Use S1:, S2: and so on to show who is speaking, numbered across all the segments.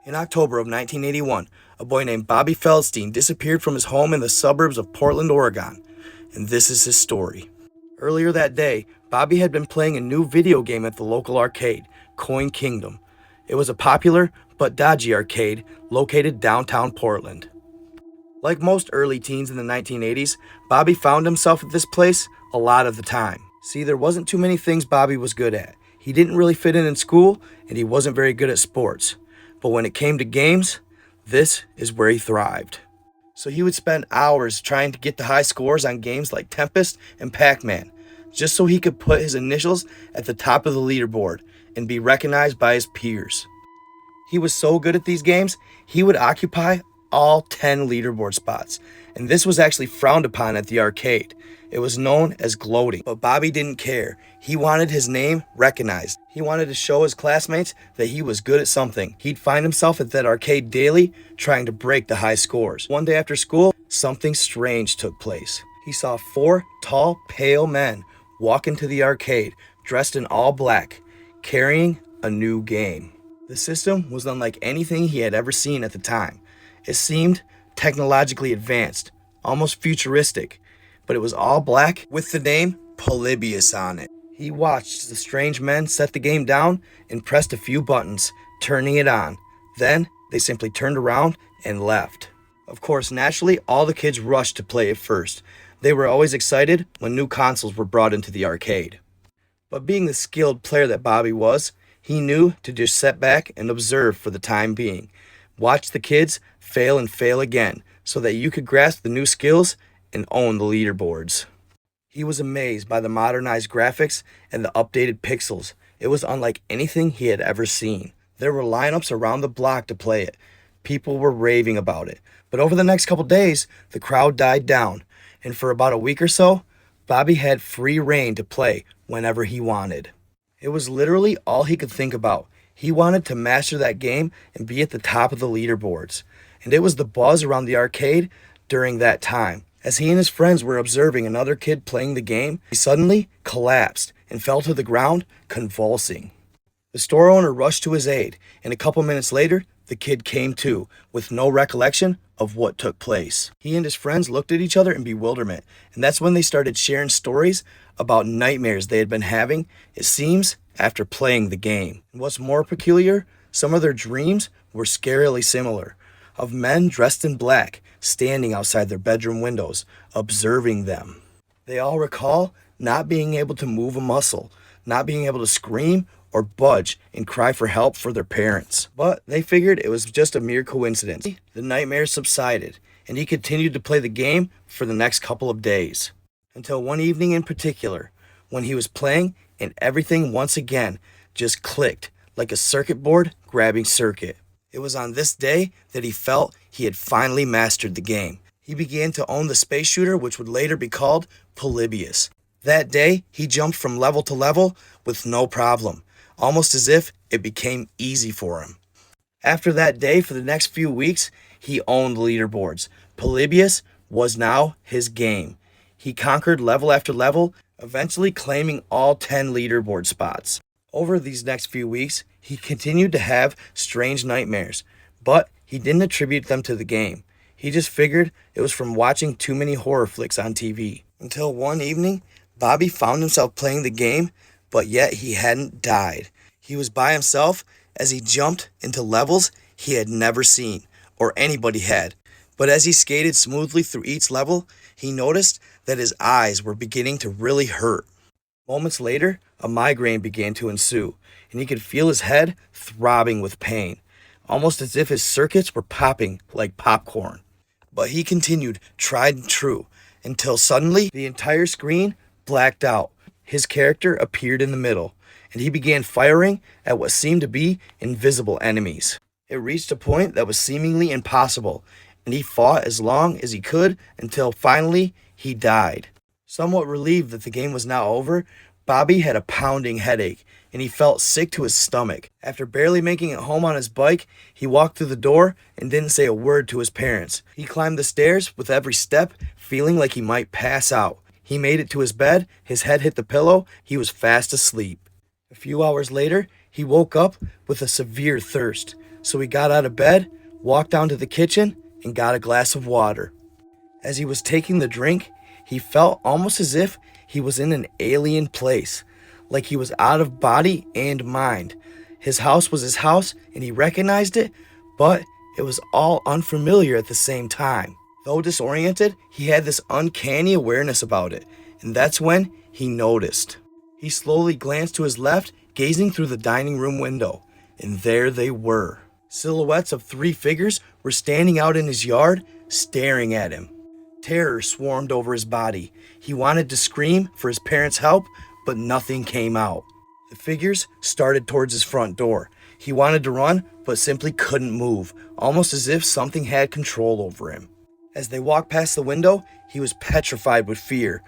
S1: In October of 1981, a boy named Bobby Feldstein disappeared from his home in the suburbs of Portland, Oregon, and this is his story. Earlier that day, Bobby had been playing a new video game at the local arcade, Coin Kingdom. It was a popular but dodgy arcade located downtown Portland. Like most early teens in the 1980s, Bobby found himself at this place a lot of the time. See, there wasn't too many things Bobby was good at. He didn't really fit in school, and he wasn't very good at sports. But when it came to games, this is where he thrived. So he would spend hours trying to get the high scores on games like Tempest and Pac-Man, just so he could put his initials at the top of the leaderboard and be recognized by his peers. He was so good at these games, he would occupy all 10 leaderboard spots, and this was actually frowned upon at the arcade. It was known as gloating, but Bobby didn't care. He wanted his name recognized. He wanted to show his classmates that he was good at something. He'd find himself at that arcade daily, trying to break the high scores. One day after school, something strange took place. He saw 4 tall, pale men walk into the arcade, dressed in all black, carrying a new game. The system was unlike anything he had ever seen at the time. It seemed technologically advanced, almost futuristic, but it was all black with the name Polybius on it. He watched the strange men set the game down and pressed a few buttons, turning it on. Then they simply turned around and left. Of course, naturally, all the kids rushed to play it first. They were always excited when new consoles were brought into the arcade. But being the skilled player that Bobby was, he knew to just sit back and observe for the time being. Watch the kids fail and fail again so that you could grasp the new skills and own the leaderboards. He was amazed by the modernized graphics and the updated pixels. It was unlike anything he had ever seen. There were lineups around the block to play it. People were raving about it. But over the next couple days, the crowd died down, and for about a week or so, Bobby had free reign to play whenever he wanted. It was literally all he could think about. He wanted to master that game and be at the top of the leaderboards. And it was the buzz around the arcade during that time. As he and his friends were observing another kid playing the game, he suddenly collapsed and fell to the ground, convulsing. The store owner rushed to his aid, and a couple minutes later, the kid came to, with no recollection of what took place. He and his friends looked at each other in bewilderment, and that's when they started sharing stories about nightmares they had been having, it seems, after playing the game. And what's more peculiar, some of their dreams were scarily similar, of men dressed in black, standing outside their bedroom windows, observing them. They all recall not being able to move a muscle, not being able to scream or budge and cry for help for their parents. But they figured it was just a mere coincidence. The nightmares subsided, and he continued to play the game for the next couple of days. Until one evening in particular, when he was playing and everything once again just clicked like a circuit board grabbing circuit. It was on this day that he felt he had finally mastered the game. He began to own the space shooter, which would later be called Polybius. That day, he jumped from level to level with no problem, almost as if it became easy for him. After that day, for the next few weeks, he owned the leaderboards. Polybius was now his game. He conquered level after level, eventually claiming all 10 leaderboard spots. Over these next few weeks, he continued to have strange nightmares, but he didn't attribute them to the game. He just figured it was from watching too many horror flicks on TV. Until one evening, Bobby found himself playing the game, but yet he hadn't died. He was by himself as he jumped into levels he had never seen, or anybody had. But as he skated smoothly through each level, he noticed that his eyes were beginning to really hurt. Moments later, a migraine began to ensue, and he could feel his head throbbing with pain, almost as if his circuits were popping like popcorn. But he continued, tried and true, until suddenly the entire screen blacked out. His character appeared in the middle, and he began firing at what seemed to be invisible enemies. It reached a point that was seemingly impossible, and he fought as long as he could until finally he died. Somewhat relieved that the game was now over, Bobby had a pounding headache, and he felt sick to his stomach. After barely making it home on his bike, he walked through the door and didn't say a word to his parents. He climbed the stairs with every step, feeling like he might pass out. He made it to his bed, his head hit the pillow, he was fast asleep. A few hours later, he woke up with a severe thirst. So he got out of bed, walked down to the kitchen, and got a glass of water. As he was taking the drink, he felt almost as if he was in an alien place, like he was out of body and mind. His house was his house, and he recognized it, but it was all unfamiliar at the same time. Though disoriented, he had this uncanny awareness about it, and that's when he noticed. He slowly glanced to his left, gazing through the dining room window, and there they were. Silhouettes of 3 figures were standing out in his yard, staring at him. Terror swarmed over his body. He wanted to scream for his parents' help, but nothing came out. The figures started towards his front door. He wanted to run, but simply couldn't move, almost as if something had control over him. As they walked past the window, he was petrified with fear.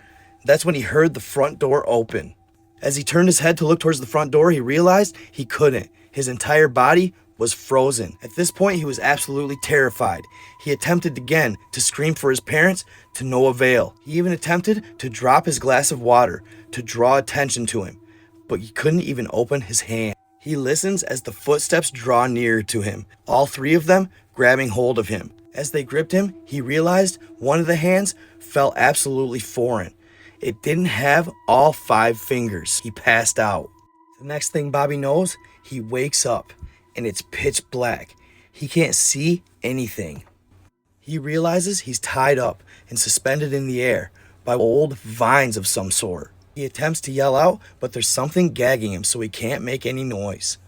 S1: That's when he heard the front door open. As he turned his head to look towards the front door, he realized he couldn't. His entire body was frozen. At this point, he was absolutely terrified. He attempted again to scream for his parents, to no avail. He even attempted to drop his glass of water to draw attention to him, but he couldn't even open his hand. He listens as the footsteps draw nearer to him, all 3 of them grabbing hold of him. As they gripped him, he realized one of the hands felt absolutely foreign. It didn't have all 5 fingers. He passed out. The next thing Bobby knows, he wakes up, and it's pitch black. He can't see anything. He realizes he's tied up and suspended in the air by old vines of some sort. He attempts to yell out, but there's something gagging him, so he can't make any noise.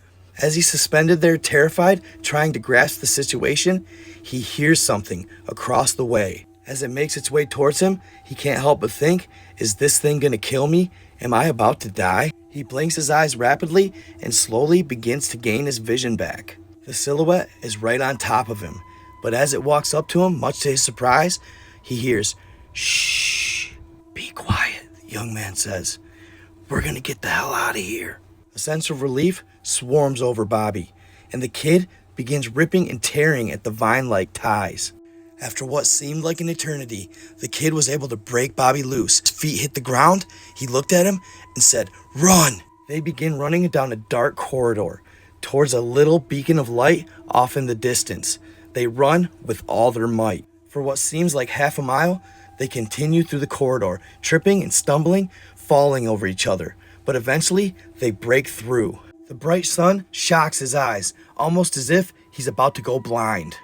S1: As he's suspended there, terrified, trying to grasp the situation, he hears something across the way. As it makes its way towards him, he can't help but think, is this thing gonna kill me? Am I about to die? He blinks his eyes rapidly and slowly begins to gain his vision back. The silhouette is right on top of him, but as it walks up to him, much to his surprise, he hears, "Shh, be quiet," the young man says. "We're gonna get the hell out of here." A sense of relief swarms over Bobby, and the kid begins ripping and tearing at the vine-like ties. After what seemed like an eternity, the kid was able to break Bobby loose. His feet hit the ground, he looked at him and said, "Run!" They begin running down a dark corridor towards a little beacon of light off in the distance. They run with all their might. For what seems like half a mile, they continue through the corridor, tripping and stumbling, falling over each other. But eventually, they break through. The bright sun shocks his eyes, almost as if he's about to go blind.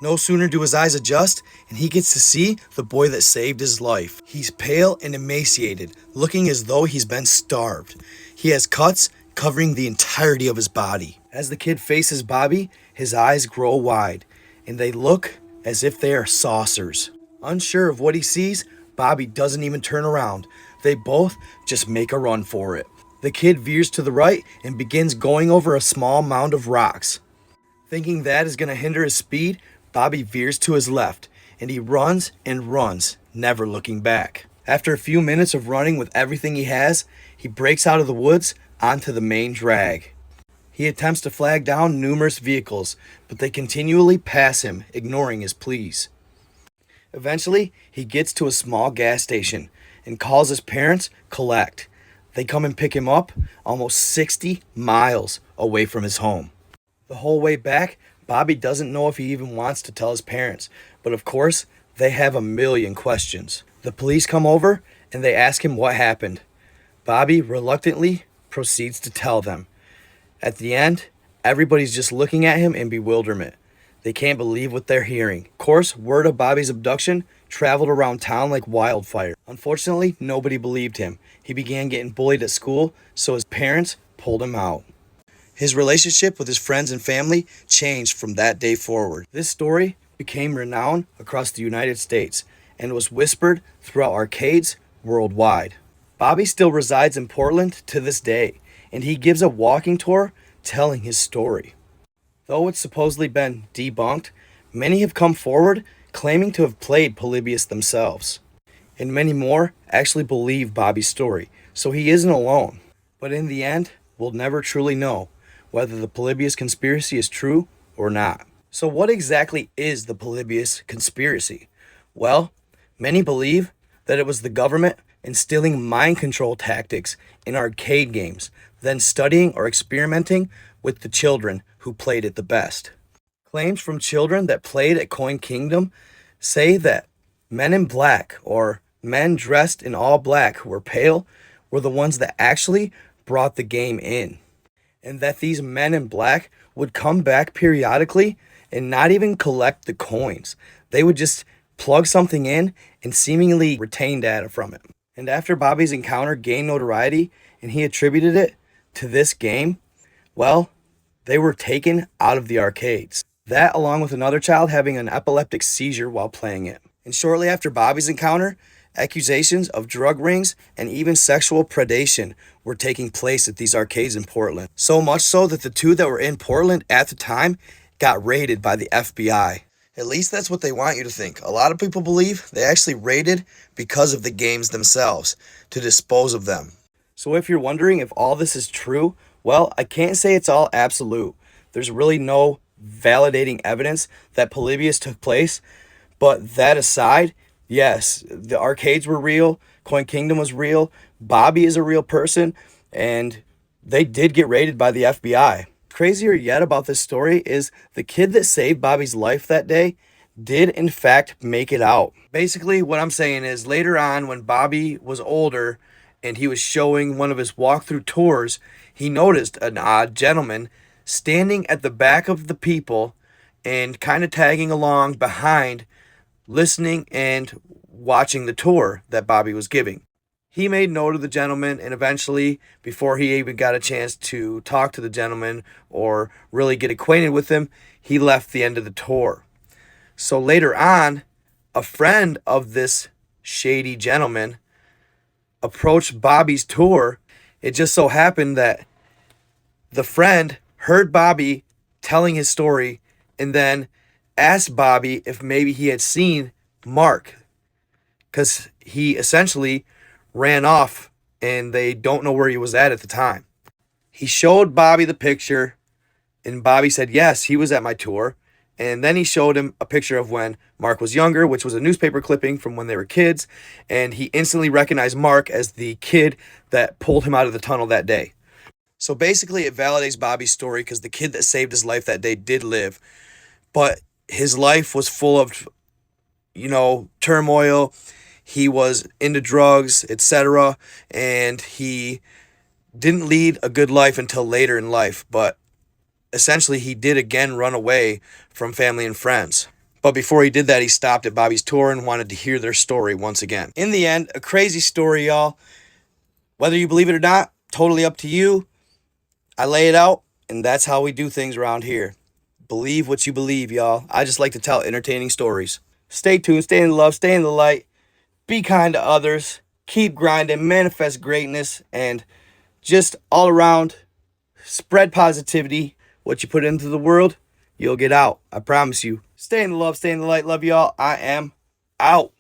S1: No sooner do his eyes adjust, and he gets to see the boy that saved his life. He's pale and emaciated, looking as though he's been starved. He has cuts covering the entirety of his body. As the kid faces Bobby, his eyes grow wide, and they look as if they are saucers. Unsure of what he sees, Bobby doesn't even turn around. They both just make a run for it. The kid veers to the right and begins going over a small mound of rocks. Thinking that is going to hinder his speed, Bobby veers to his left, and he runs and runs, never looking back. After a few minutes of running with everything he has, he breaks out of the woods onto the main drag. He attempts to flag down numerous vehicles, but they continually pass him, ignoring his pleas. Eventually, he gets to a small gas station and calls his parents collect. They come and pick him up almost 60 miles away from his home. The whole way back, Bobby doesn't know if he even wants to tell his parents, but of course, they have a million questions. The police come over and they ask him what happened. Bobby reluctantly proceeds to tell them. At the end, everybody's just looking at him in bewilderment. They can't believe what they're hearing. Of course, word of Bobby's abduction traveled around town like wildfire. Unfortunately, nobody believed him. He began getting bullied at school, so his parents pulled him out. His relationship with his friends and family changed from that day forward. This story became renowned across the United States and was whispered throughout arcades worldwide. Bobby still resides in Portland to this day, and he gives a walking tour telling his story. Though it's supposedly been debunked, many have come forward claiming to have played Polybius themselves. And many more actually believe Bobby's story, so he isn't alone. But in the end, we'll never truly know whether the Polybius conspiracy is true or not. So what exactly is the Polybius conspiracy? Well, many believe that it was the government instilling mind control tactics in arcade games, then studying or experimenting with the children who played it the best. Claims from children that played at Coin Kingdom say that men in black, or men dressed in all black who were pale, were the ones that actually brought the game in. And that these men in black would come back periodically and not even collect the coins. They would just plug something in and seemingly retain data from it. And after Bobby's encounter gained notoriety and he attributed it to this game, well, they were taken out of the arcades. That, along with another child having an epileptic seizure while playing it. And shortly after Bobby's encounter, accusations of drug rings and even sexual predation were taking place at these arcades in Portland. So much so that the two that were in Portland at the time got raided by the FBI. At least that's what they want you to think. A lot of people believe they actually raided because of the games themselves, to dispose of them. So if you're wondering if all this is true, well, I can't say it's all absolute. There's really no validating evidence that Polybius took place. But that aside, yes, the arcades were real, Coin Kingdom was real, Bobby is a real person, and they did get raided by the FBI. Crazier yet about this story is the kid that saved Bobby's life that day did in fact make it out. Basically, what I'm saying is later on when Bobby was older and he was showing one of his walkthrough tours, he noticed an odd gentleman standing at the back of the people and kind of tagging along behind, listening and watching the tour that Bobby was giving. He made note of the gentleman, and eventually, before he even got a chance to talk to the gentleman or really get acquainted with him, he left the end of the tour. So later on, a friend of this shady gentleman approached Bobby's tour. It just so happened that the friend heard Bobby telling his story and then asked Bobby if maybe he had seen Mark, because he essentially ran off and they don't know where he was at the time. He showed Bobby the picture and Bobby said, yes, he was at my tour. And then he showed him a picture of when Mark was younger, which was a newspaper clipping from when they were kids. And he instantly recognized Mark as the kid that pulled him out of the tunnel that day. So basically it validates Bobby's story because the kid that saved his life that day did live. But his life was full of, turmoil. He was into drugs, etc. And he didn't lead a good life until later in life. But essentially, he did again run away from family and friends. But before he did that, he stopped at Bobby's tour and wanted to hear their story once again. In the end, a crazy story, y'all. Whether you believe it or not, totally up to you. I lay it out, and that's how we do things around here. Believe what you believe, y'all. I just like to tell entertaining stories. Stay tuned, stay in the love, stay in the light. Be kind to others. Keep grinding, manifest greatness, and just all around spread positivity. What you put into the world, you'll get out. I promise you. Stay in the love, stay in the light. Love y'all. I am out.